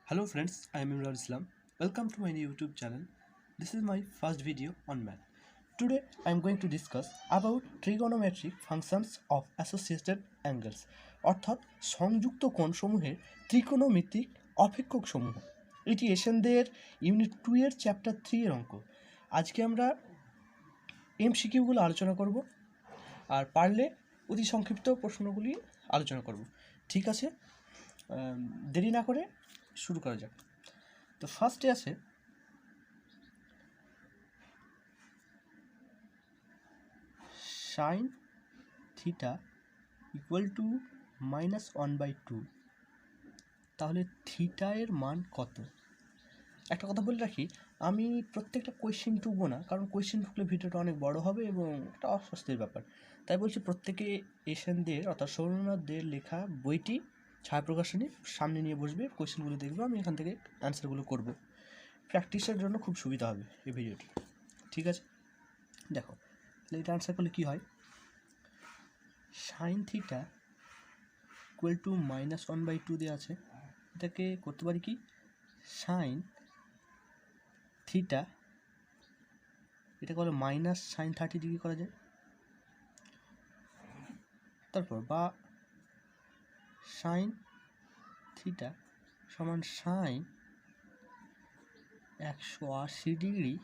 Hello friends, I am Imran Islam. Welcome to my new YouTube channel. This is my first video on math. Today I am going to discuss about trigonometric functions of associated angles অর্থাৎ সংযুক্ত কোণসমূহের ত্রিকোণমিতিক অপেক্ষক সমূহ। এটি এশিয়ানদের unit 2 এর chapter 3 এর অঙ্ক। আজকে আমরা এমসিকিউগুলো আলোচনা করব আর পারলে অতি সংক্ষিপ্ত প্রশ্নগুলি আলোচনা করব। ঠিক আছে, দেরি না করে শুরু করা যাক। তো ফার্স্টে আছে সাইন থিটা ইকুয়াল টু -1/2। তাহলে থিটা এর মান কত? একটা কথা বলে রাখি, আমি প্রত্যেকটা কোয়েশ্চেন টুকবো না, কারণ কোয়েশ্চেন টুকলে ভিডিওটা অনেক বড় হবে এবং একটা অস্বস্তির ব্যাপার। তাই বলছি প্রত্যেকে এশিয়ানদের অর্থাৎ সৌরনাথদের লেখা বইটি ছায়া প্রকাশনী সামনে নিয়ে বসবে, কোয়েশ্চেনগুলো দেখবে, আমি এখান থেকে অ্যান্সারগুলো করব। প্র্যাকটিসের জন্য খুব সুবিধা হবে এই ভিডিওটি। ঠিক আছে, দেখো তাহলে এটা অ্যান্সার করলে কী হয়, সাইন থিটা ইকুয়াল টু -1/2 দেওয়া আছে। এটাকে করতে পারি কি, সাইন থিটা এটাকে বলে -sin30° করা যায়। তারপর বা সাইন থিটা সমান সাইন 180°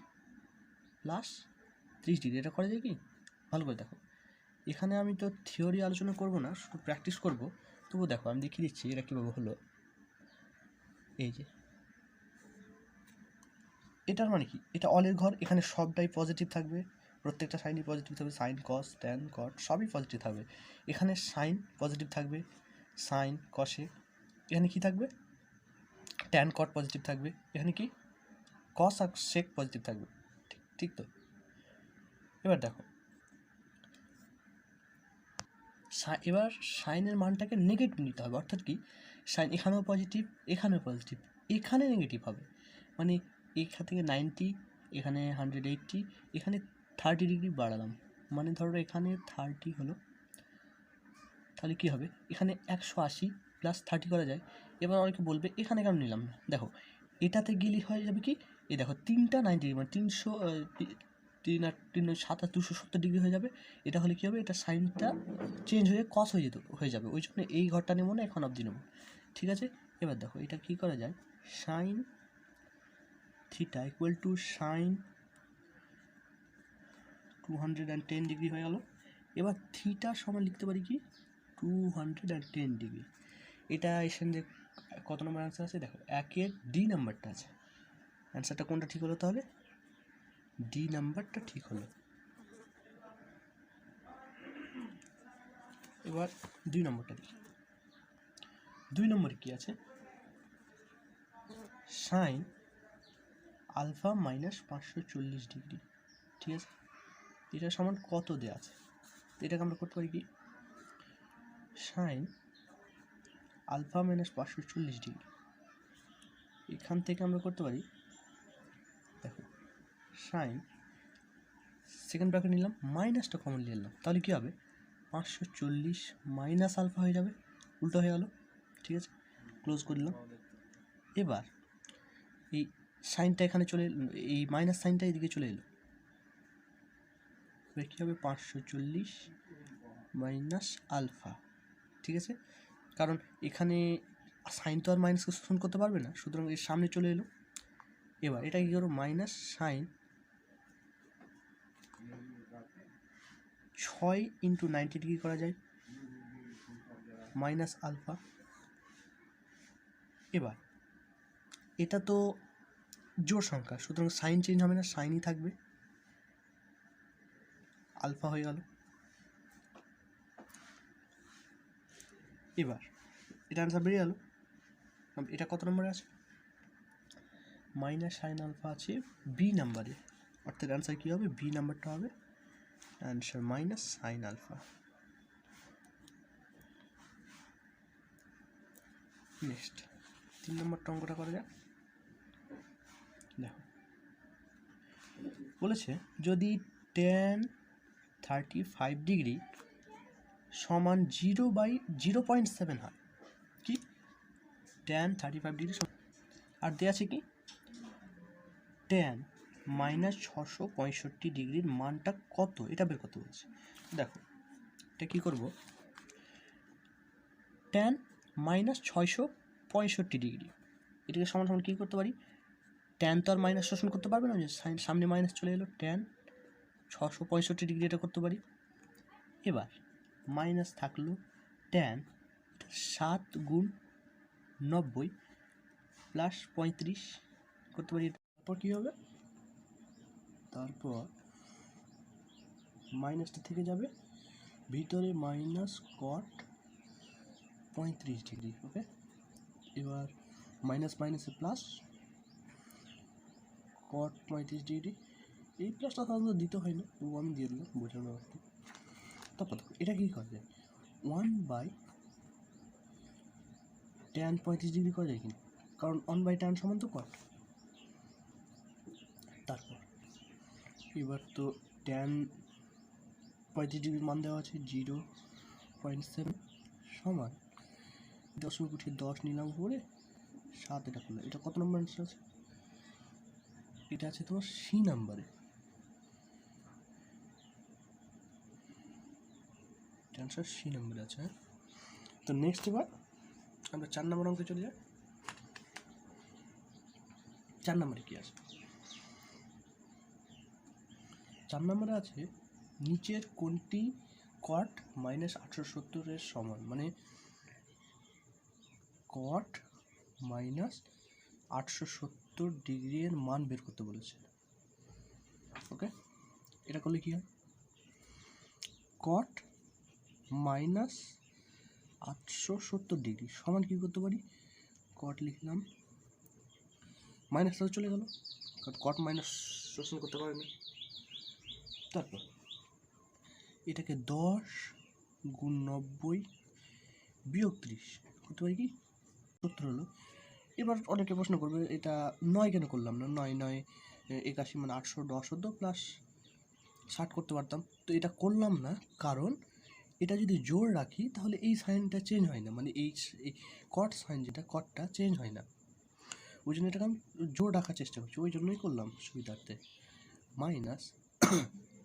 প্লাস 30°। এটা করা যায় কি? ভালো করে দেখো, এখানে আমি তো থিওরি আলোচনা করব না, শুধু প্র্যাকটিস করব। তবু দেখো আমি দেখিয়ে দিচ্ছি এটা কীভাবে হলো। এই যে এটার মানে কি, এটা অলের ঘর, এখানে সবটাই পজিটিভ থাকবে, প্রত্যেকটা সাইনই পজিটিভ থাকবে, সাইন কস ট্যান কট সবই পজিটিভ থাকবে। এখানে সাইন পজিটিভ থাকবে, সাইন কসে, এখানে কি থাকবে, ট্যান কট পজিটিভ থাকবে, এখানে কি কস আর সেক পজিটিভ থাকবে। ঠিক তো? এবার দেখো, এবার সাইনের মানটাকে নেগেটিভ নিতে হবে, অর্থাৎ কি, সাইন এখানেও পজিটিভ এখানেও পজিটিভ, এখানে নেগেটিভ হবে, মানে এখান থেকে 90, এখানে 180, এখানে 30° বাড়ালাম, মানে ধরো এখানে 30 হলো, তাহলে কী হবে, এখানে 180 প্লাস 30 করা যায়। এবার অনেকে বলবে এখানে কেন নিলাম না, দেখো এটাতে গেলে হয়ে যাবে কি, এই দেখো 3টা 90, মানে 300 3 আর 3 7 আর 270° হয়ে যাবে। এটা হলে কী হবে, এটা সাইনটা চেঞ্জ হয়ে কস হয়ে যাবে, ওই জন্য এই ঘরটা নেবো না, এখন অবধি নেবো। ঠিক আছে, এবার দেখো এটা কী করা যায়, sine theta equal to sine 210° হয়ে গেল। এবার থিটা সমান লিখতে পারি কি 210°। এটা এখানে কত নম্বর অ্যান্সার আছে, দেখো 1-এর ডি নাম্বারটা আছে। অ্যান্সারটা কোনটা ঠিক হলো, তাহলে ডি নাম্বারটা ঠিক হলো। এবার 2 নম্বরটা দেখি, 2 নম্বরে কী আছে, সাইন আলফা -540°। ঠিক আছে, এটা সমান কত দেওয়া আছে, এটাকে আমরা করতে পারি কি, সাইন আলফা -540°। এখান থেকে আমরা করতে পারি, দেখো সাইন সেকেন্ড ব্র্যাকেট নিলাম, মাইনাসটা কমন নিয়ে নিলাম, তাহলে কী হবে, 540 মাইনাস আলফা হয়ে যাবে, উল্টো হয়ে গেল। ঠিক আছে, ক্লোজ করলাম। এবার এই সাইনটা এখানে চলে, এই মাইনাস সাইনটা এদিকে চলে এলো, এবার কী হবে, 540 মাইনাস আলফা। ঠিক আছে, কারণ এখানে সাইন তো আর মাইনাসকে শোষণ করতে পারবে না, সুতরাং এর সামনে চলে এলো। এবার এটা কী করো, মাইনাস সাইন 6 × 90° করা যায়, মাইনাস আলফা। এবার এটা তো জোড় সংখ্যা, সুতরাং সাইন চেঞ্জ হবে না, সাইনই থাকবে, আলফা হয়ে গেল। এবার এটা অ্যান্সার বেরিয়ে গেল। এটা কত নম্বরে আছে, মাইনাস সাইন আলফা আছে বি নাম্বারে, অর্থাৎ অ্যান্সার কী হবে, বি নাম্বারটা হবে answer minus sine alpha. Next 3 নম্বরটা অঙ্কটা করা যাক। দেখো বলেছে, যদি tan 35° সমান 0/0.7 হয়, কি tan 35° আর দেওয়া আছে কি ট্যান -665 মানটা কত, এটা বের করতে বলছে। দেখো এটা কী করব, ট্যান -665, এটাকে সমান সমান কী করতে পারি, ট্যান তো আর মাইনাস শোষণ করতে পারবে না, যে সামনে মাইনাস চলে এলো, ট্যান 665 এটা করতে পারি। এবার মাইনাস থাকলো ট্যান 7 × 90 + 35 করতে পারি। তারপর কী হবে, তারপর মাইনাসটা থেকে যাবে ভিতরে মাইনাস কট 35°। ওকে, এবার মাইনাস মাইনাসে প্লাস কট 35°। এই প্লাসটা সাধারণত দিতে হয় না, তবু আমি দিয়ে দিলাম বোঝানোর অর্থে। তারপর এটা কী করা যায়, 1/tan 35° করা যায় কিনা, কারণ 1/tan সমান তো কট। তারপর এবার তো ট্যান 35° মান দেওয়া আছে 0.7 সমান 10 নিলাম উপরে 7, এটা করলে এটা কত নম্বর অ্যান্সার আছে, এটা আছে তোমার সি নাম্বারে, অ্যান্সার সি নাম্বারে আছে। তো নেক্সট এবার আমরা 4 নম্বর অঙ্কে চলে যাই। 4 নম্বরে কি আছে, 4 নম্বরে আছে নিচের কোনটি কট -870 সমান, মানে কট -870 মান বের করতে বলেছে। ওকে, এটা করলে কি হয়, কট -870 সমান কী করতে পারি, কট লিখলাম, মাইনাসটা চলে গেল, কারণ কট মাইনাস শোষণ করতে পারে না। তারপর এটাকে 10 × 90 - 30 করতে পারি কি 70 হলো। এবার অনেকে প্রশ্ন করবে এটা 9 কেন করলাম না, 9 9 81 মানে 810 প্লাস 60 করতে পারতাম। তো এটা করলাম না কারণ এটা যদি জোর রাখি তাহলে এই সাইনটা চেঞ্জ হয় না, মানে এই কট সাইন যেটা কটটা চেঞ্জ হয় না, ওই জন্য এটাকে আমি জোর রাখার চেষ্টা করছি, ওই জন্যই করলাম সুবিধার্থে। মাইনাস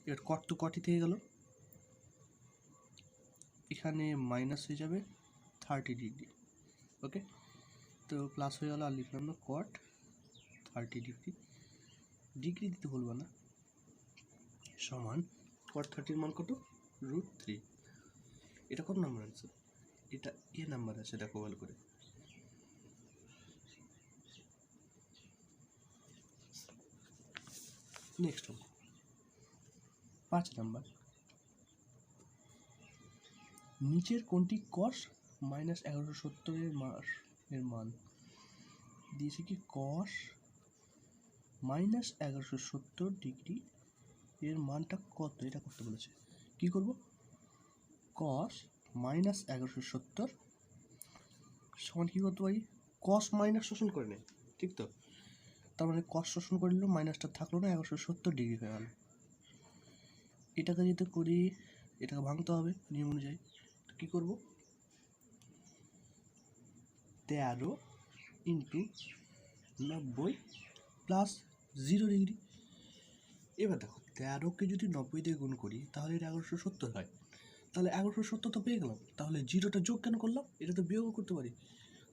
এবার কট তো কটই থেকে গেল, এখানে মাইনাস হয়ে যাবে 30°। ওকে, তো প্লাস হয়ে গেল, আর লিখলাম না কট 30°, ডিগ্রি দিতে ভুলবো না, সমান কট 30 মান কত, √3। এটা কত নাম্বার আছে, এটা এ নাম্বার আছে, দেখো ভালো করে। নেক্সট 5 নাম্বার, নিচের কোনটি কস -1170 এর মান দিয়েছে কি, কস -1170 এর মানটা কত, এটা করতে বলেছে। কি করব, কস -1170 সমান কী করতে পারি, কস মাইনাস শোষণ করে নেয়, ঠিক তো, তার মানে কস শোষণ করে নিল, মাইনাসটা থাকলো না, 1170° হয়ে গেল। এটাকে যদি করি, এটাকে ভাঙতে হবে নিয়ম অনুযায়ী, তো কী করবো, 13 × 90 + 0°। এবার দেখো 13কে যদি 90 দিয়ে গুণ করি তাহলে এটা 1170 হয়, তাহলে 1170 তো পেয়ে গেলাম, তাহলে জিরোটা যোগ কেন করলাম, এটা তো বিয়োগও করতে পারি,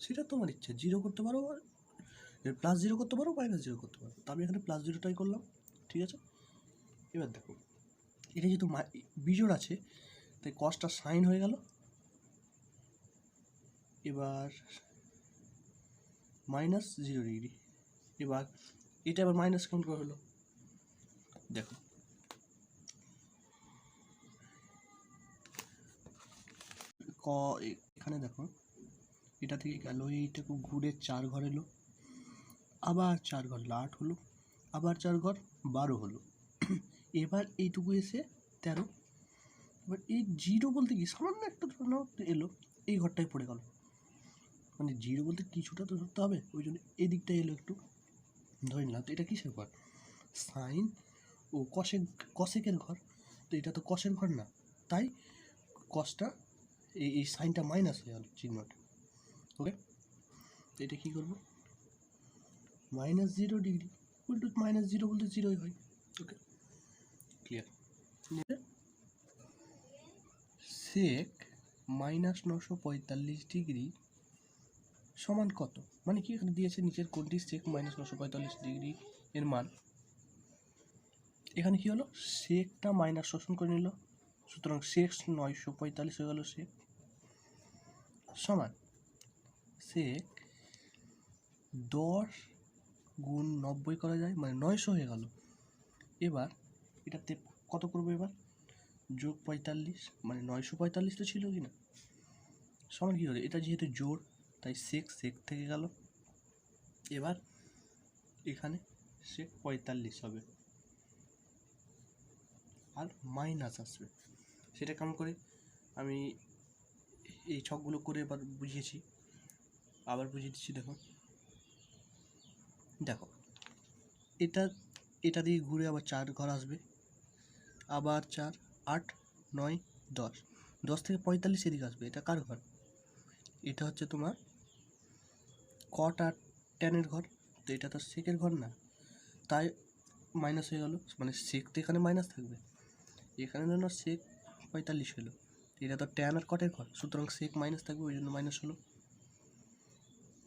সেটা তোমার ইচ্ছা, জিরো করতে পারো, +0 করতে পারো, -0 করতে পারো, তো আমি এখানে +0টাই করলাম, ঠিক আছে। এবার দেখো এটা যেহেতু বিজোড় আছে তাই কসটা সাইন হয়ে গেল, এবার -0°। এবার এটা আবার মাইনাস কেমন করে হলো, দেখো এখানে দেখো এটা থেকে গেল, এইটাকে ঘুরে 4 ঘর এলো, আবার 4 ঘর 8 হলো, আবার 4 ঘর 12 হলো, এবার এইটুকু এসে 13। এবার এই 0 বলতে কি সামান্য একটা এলো, এই ঘরটাই পড়ে গেল, মানে 0 বলতে কিছুটা তো ধরতে হবে, ওই জন্য এই দিকটা এলো একটু ধরে নিলাম। তো এটা কিসের ঘর, সাইন ও কসেকের ঘর, তো এটা তো কসের ঘর না, তাই কসটা এই সাইনটা মাইনাস হয়ে গেল চিহ্নটা। ওকে, তো এটা কী করবো, -0 ডিগ্রি উল্টো -0 বলতে 0ই হয়। ওকে, ক্লিয়ার। সেক -945 ডিগ্রি সমান কত? মানে কি এখানে দিয়েছে নিচের কোণটি সেক -945 ডিগ্রি এর মান। এখানে কি হলো, সেকটা মাইনাস শোষণ করে নিল, সুতরাং সেক 945 হয়ে গেল সেক সমান সেক 10 গুণ 90 করা যায়, মানে 900 হয়ে গেল। এবার এটাতে কত করবো, এবার যোগ 45, মানে 945 তো ছিল কি না, সমান কী হলো, এটা যেহেতু জোড় তাই সেক সেক থেকে গেল। এবার এখানে সেক 45 হবে আর মাইনাস আসবে। সেটা কেমন করে আমি এই ছকগুলো করে এবার বুঝিয়েছি, আবার বুঝিয়ে দিচ্ছি। দেখো দেখো এটা এটা দিয়ে ঘুরে আবার 4 ঘর আসবে, আবার 4, 8, 9, 10, 10 থেকে 45 এদিকে আসবে। এটা কার ঘর? এটা হচ্ছে তোমার কট আর ট্যানের ঘর, তো এটা তো সেকের ঘর না, তাই মাইনাস হয়ে গেল। মানে সেক তো এখানে মাইনাস থাকবে, এখানে যেন সেক 45 হলো, এটা তো ট্যান আর কটের ঘর, সুতরাং সেক মাইনাস থাকবে, ওই জন্য মাইনাস হলো।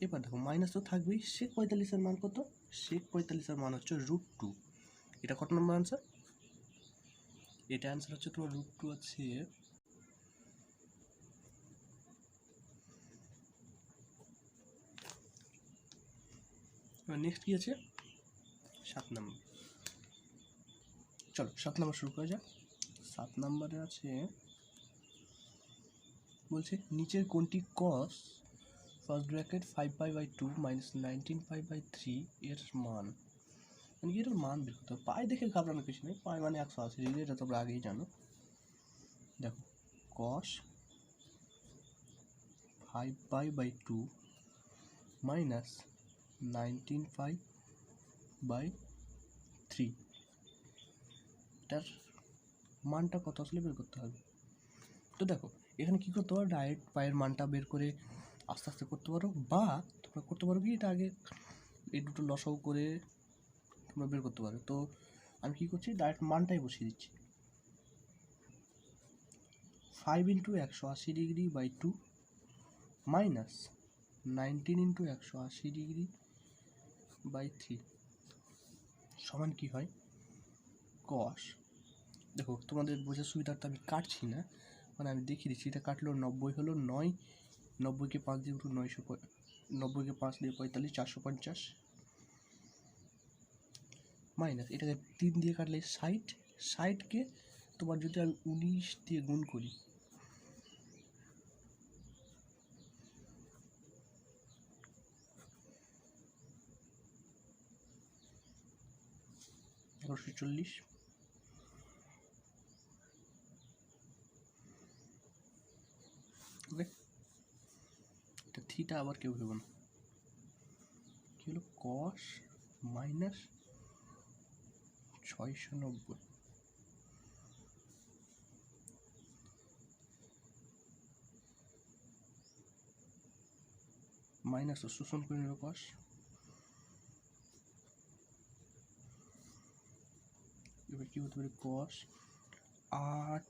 এবার দেখো মাইনাস তো থাকবেই, সেক 45-এর মান কত? সেক 45-এর মান হচ্ছে √2। এটা কত নম্বর আনসার? এটা অ্যান্সার হচ্ছে তোমার √2 আছে। নেক্সট কি আছে? 7 নম্বর। চলো 7 নম্বর শুরু করা যাক। 7 নম্বরে আছে, বলছে নিচের কোনটি কস ফার্স্ট ব্র্যাকেট 5π/2 -19π/3 এর মান। মানে কি এটার মান বের করতে হবে, পাই দেখে ঘাবড়ানোর কিছু নেই, পাই মানে 180 ডিগ্রি, এটা তোমরা আগেই জানো। দেখো কস 5π/2 -19π/3 এটার মানটা কত আসলে বের করতে হবে। তো দেখো এখানে কী করতে পারো, ডাইরেক্ট পায়ের মানটা বের করে আস্তে আস্তে করতে পারো, বা তোমরা করতে পারো কি, এটা আগে এই দুটো লসাগু করে তোমরা বের করতে পারো। তো আমি কী করছি, ডাইরেক্ট মানটাই বসিয়ে দিচ্ছি। 5 × 180°/2 -19 × 180°/3 সমান কি হয়, কস। দেখো তোমাদের বোঝার সুবিধার্থে আমি কাটছি না, মানে আমি দেখিয়ে দিচ্ছি। এটা কাটলো 90 হলো 9, 90কে 5 দিয়ে 900, 90কে 5 দিয়ে 45, 450, মাইনাস এটাকে 3 দিয়ে কাটলে 60, 60কে তোমার যদি আমি 19 দিয়ে গুণ করি, -1140। ওকে, এটা থিটা আবার কেউ ভেবো না, কি হলো কস মাইনাস 690 মাইনাস শোষণ করে নিল কস। এবার কী হতে পারে, কস 8,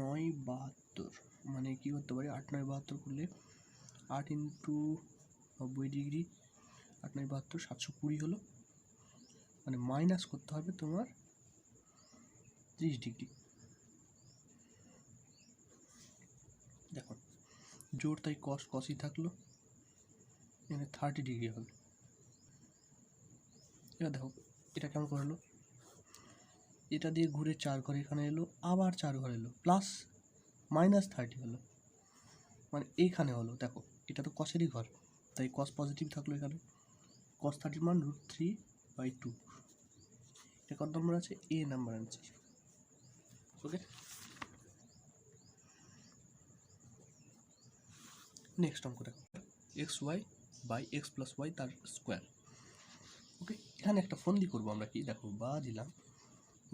9, 72, মানে কী করতে পারি, 8, 9, 72 করলে 8 × 90°, 8, 9, 72, 720 হলো। মানে মাইনাস করতে হবে তোমার 30°। দেখো জোর তাই কস কসই থাকলো, এখানে 30° হবে। এবার দেখো এটা কেমন করে হলো, এটা দিয়ে ঘুরে 4 ঘর এখানে এলো, আবার 4 ঘর এলো, প্লাস -30 হলো, মানে এইখানে হলো। দেখো এটা তো কসেরই ঘর, তাই কস পজিটিভ থাকলো এখানে। কস 30 মান √3/2। এটা কত নম্বর আছে, এ নাম্বার আনসার। ওকে, নেক্সট অঙ্ক দেখো, xy/x + y তার স্কোয়ার। ওকে, এখানে একটা ফন্দি করবো আমরা, কি দেখো বা দিলাম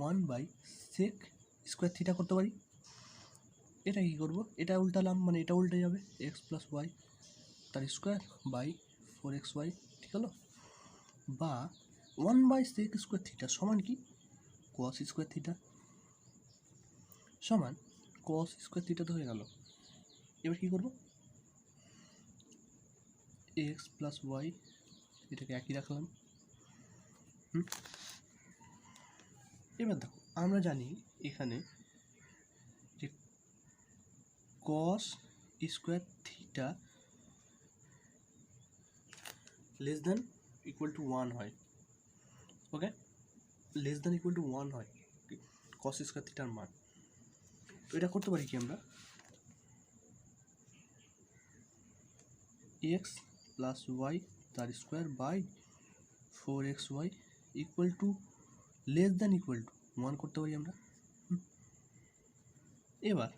1/sec² থিটা করতে পারি। এটা কী করবো, এটা উল্টালাম, মানে এটা উল্টে যাবে, x + y তার স্কোয়ার বাই 4xy, ঠিক হলো। বা 1/sec² থিটা সমান কি cos² থিটা সমান cos² থিটা তো হয়ে গেল। এবার কী করবো, এক্স প্লাস ওয়াই এটাকে একই রাখলাম। এবার দেখো আমরা জানি এখানে যে cos² theta less than equal to 1 হয়। ওকে, লেস দ্যান ইকুয়াল টু 1 হয় cos² থিটার মান। তো এটা করতে পারি কি আমরা, এক্স প্লাস ওয়াই তার square by 4xy equal to less than equal to 1 করতে পারি আমরা। এবার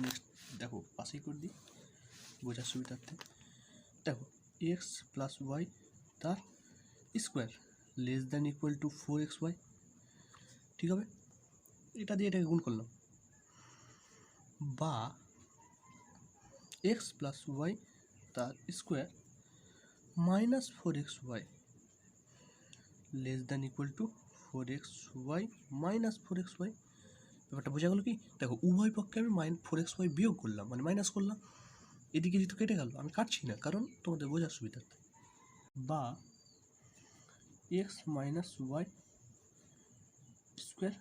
নেক্সট দেখো পাশেই করে দিই বোঝার সুবিধার্থে। দেখো এক্স প্লাস ওয়াই তার square less than equal two 4xy, ঠিক হবে। এটা দিয়ে এটাকে গুণ করলাম, বা এক্স প্লাস ওয়াই তার square minus 4xy less than equal two 4xy minus 4xy। ব্যাপারটা বোঝা গেল কি? দেখো উভয় পক্ষে আমি 4xy বিয়োগ করলাম, মানে মাইনাস করলাম। এদিকে যেহেতু কেটে গেল, আমি কাটছি না কারণ তোমাদের বোঝার সুবিধার্থে। বা x minus y square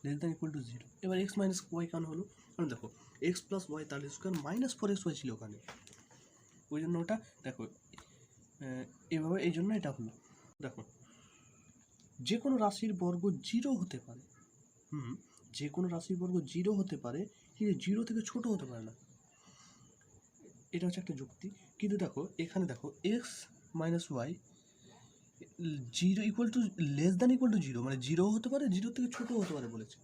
less than equal to 0। এবার এক্স মাইনাস ওয়াই কেন হলো? কারণ দেখো এক্স প্লাস ওয়াই তার স্কোয়ার মাইনাস 4xy ছিল ওখানে, ওই জন্য ওটা দেখো এভাবে, এই জন্য এটা হলো। দেখো যে কোনো রাশির বর্গ 0 হতে পারে, যে কোনো রাশির বর্গ 0 হতে পারে, কিন্তু 0 থেকে ছোট হতে পারে না, এটা হচ্ছে একটা যুক্তি। কিন্তু দেখো এখানে দেখো x minus y 0 equal to less than equal to 0, মানে 0 হতে পারে, 0 থেকে ছোটো হতে পারে বলেছে,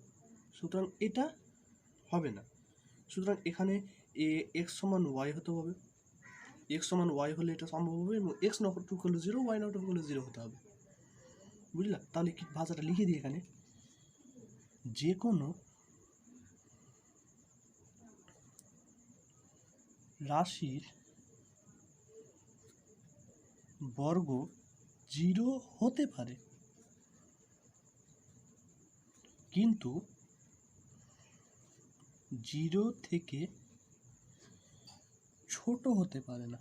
সুতরাং এটা হবে না। সুতরাং এখানে এক্স সমান ওয়াই হতে হবে, এক্স সমান ওয়াই হলে এটা সম্ভব হবে, এবং x not equal to 0 y not equal to 0 হতে হবে, বুঝলা? তাহলে কি ভাষাটা লিখে দিই এখানে, যে কোনো রাশির বর্গ 0 হতে পারে কিন্তু 0 থেকে ছোট হতে পারে না।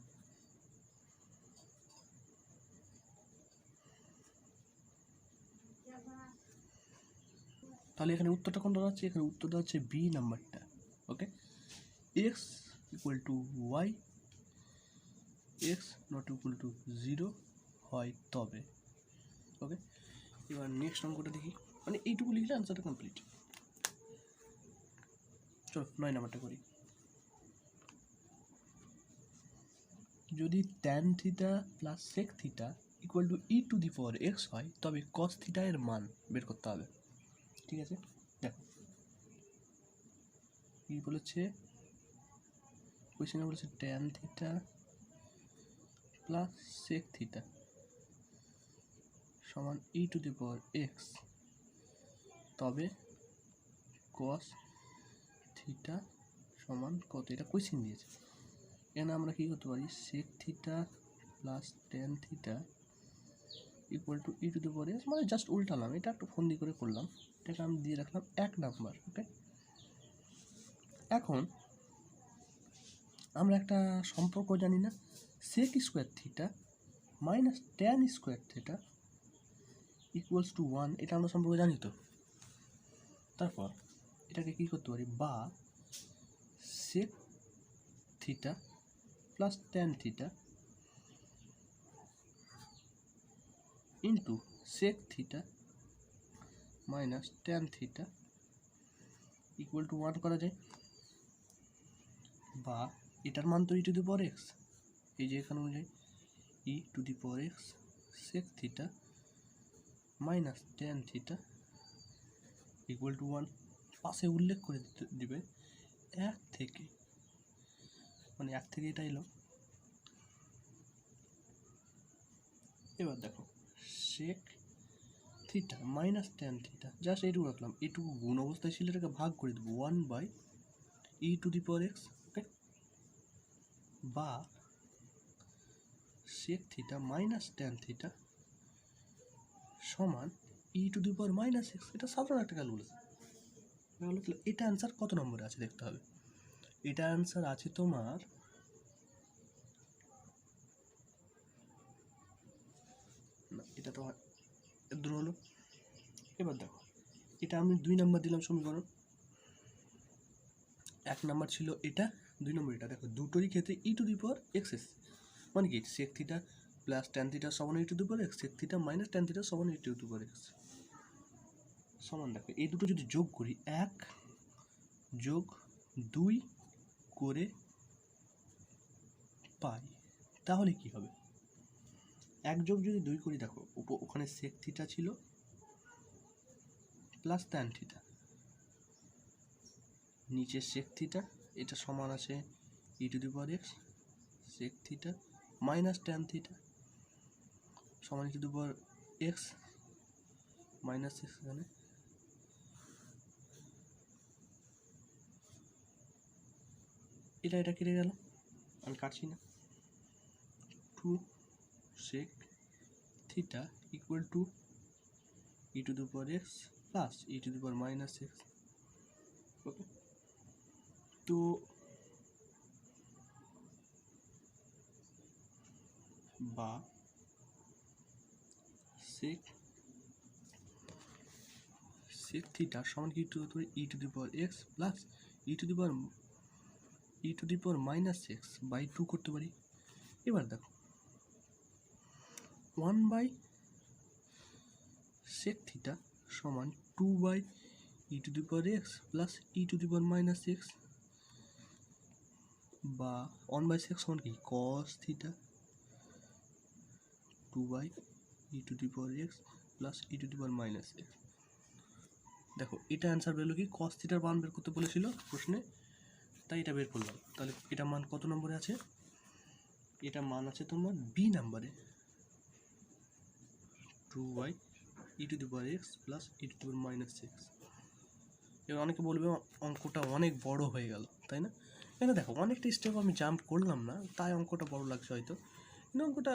তাহলে এখানে উত্তরটা কোনটা হচ্ছে? এখানে উত্তরটা হচ্ছে বি নাম্বারটা। Okay, x equal to y, x not equal to 0 হয় তবে। ওকে, এবার নেক্সট অঙ্কটা দেখি, মানে এইটুকু লিখলে আনসারটা কমপ্লিট। চলো 9 নাম্বারটা করি। যদি tan theta plus sec theta equal to e to the power x হয় তবে কস থিটা এর মান বের করতে হবে। ঠিক আছে, দেখো কি বলেছে কোয়েশ্চেনে, বলেছে tan theta plus sec theta সমান e to the power x, তবে কস থিটা সমান কত, এটা কোয়েশ্চেন দিয়েছে। এখানে আমরা কী করতে পারি, sec theta plus tan theta equal to e to the power x, মানে জাস্ট উল্টালাম, এটা একটু ফন্দি করে করলাম, এটাকে আমি দিয়ে রাখলাম 1 নাম্বার। ওকে, এখন আমরা একটা সম্পর্ক জানি না, sec square theta minus tan square theta equals to 1, এটা আমরা সম্পর্ক জানি তো। তারপর এটাকে কী করতে পারি, বা sec theta plus tan theta into sec theta minus tan theta equal to 1 করা যায়। বা এটার মান তো ই টু দি পাওয়ার এক্স, এই যে এখানে অনুযায়ী e to the power x sec theta minus tan theta equal to 1, পাশে উল্লেখ করে দিবে 1 থেকে, মানে 1 থেকে এটা এলো। এবার দেখো sec theta minus tan theta, just এইটুকু রাখলাম, এইটুকু গুণ অবস্থায় ছিল, এটাকে ভাগ করে দেবো 1 by e to the power x. Okay, বা sec theta minus tan theta সমান e to the power minus x. এটা সাধারণ একটা ক্যালকুলেশন। এটা অ্যান্সার কত নম্বরে আছে দেখতে হবে। এটা অ্যান্সার আছে তোমার না, এটা তো দূর হলো। এবার দেখো, এটা আমি 2 নম্বর দিলাম সমীকরণ। 1 নম্বর ছিল এটা, 2 নম্বর এটা। দেখো দুটোরই ক্ষেত্রে e to the power x এস, মানে কি sec theta plus tan theta সমান e to the power x, sec theta minus tan theta সমান e to the power x সমান। দেখো এই দুটো যদি যোগ করি, 1 যোগ 2 করে পাই, তাহলে কি হবে? 1 যোগ যদি 2 করি, দেখো ওখানে সেক থিটা ছিল প্লাস ট্যান থিটা, নিচে সেক থিটা, এটা সমান আছে e to the power x, sec theta minus tan theta সমান e to the power x minus x. এখানে এটা কেটে গেল, আমি কাটছি না। 2 sec theta equal to e to the power x plus e to the power minus x. ওকে, তো বা sec theta সমান কি e to the power x plus e to the power minus x by 2 করতে পারি। এবার দেখো 1 by sec theta সমান 2 by e to the power x plus e to the power minus x, বা 1 by sec সমান কি cos theta 2 by e to the power x plus e to the power minus x। দেখো এটা answer বেরোলো কি, cos থিটার মান বের করতে বলেছিল প্রশ্নে, তাই এটা বের করলাম। তাহলে এটা মান কত নম্বরে আছে? এটা মান আছে তোমার বি নাম্বারে, 2 by e to the power x plus e to the power minus x। এবার অনেকে বলবে অঙ্কটা অনেক বড় হয়ে গেল, তাই না? এখানে দেখো অনেকটা স্টেপ আমি জাম্প করলাম না, তাই অঙ্কটা বড় লাগছে হয়তো, কিন্তু অঙ্কটা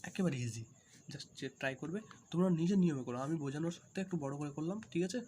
একেবারে ইজি। জাস্ট ট্রাই করবে, তোমরা নিজের নিয়মে করো। আমি বোঝানোর সাথে একটু বড় করে করলাম, ঠিক আছে?